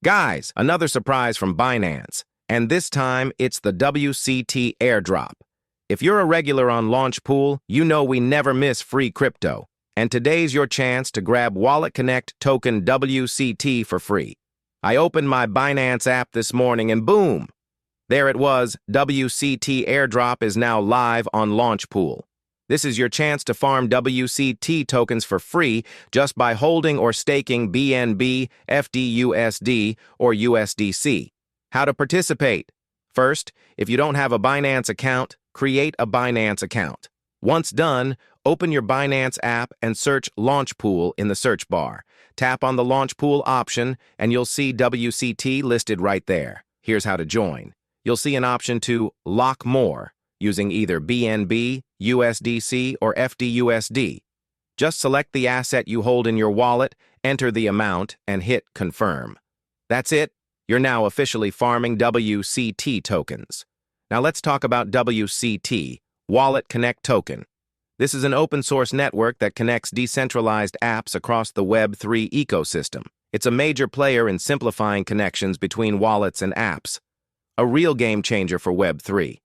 Guys, another surprise from Binance, and this time it's the WCT Airdrop. If you're a regular on Launchpool, you know we never miss free crypto, and today's your chance to grab WalletConnect Token WCT for free. I opened my Binance app this morning and boom! There it was, WCT Airdrop is now live on Launchpool. This is your chance to farm WCT tokens for free just by holding or staking BNB, FDUSD, or USDC. How to participate? First, if you don't have a Binance account, create a Binance account. Once done, open your Binance app and search Launchpool in the search bar. Tap on the Launchpool option and you'll see WCT listed right there. Here's how to join. You'll see an option to lock more using either BNB, USDC, or FDUSD. Just select the asset you hold in your wallet, enter the amount, and hit confirm. That's it. You're now officially farming WCT tokens. Now let's talk about WCT, WalletConnect Token. This is an open-source network that connects decentralized apps across the Web3 ecosystem. It's a major player in simplifying connections between wallets and apps. A real game changer for Web3.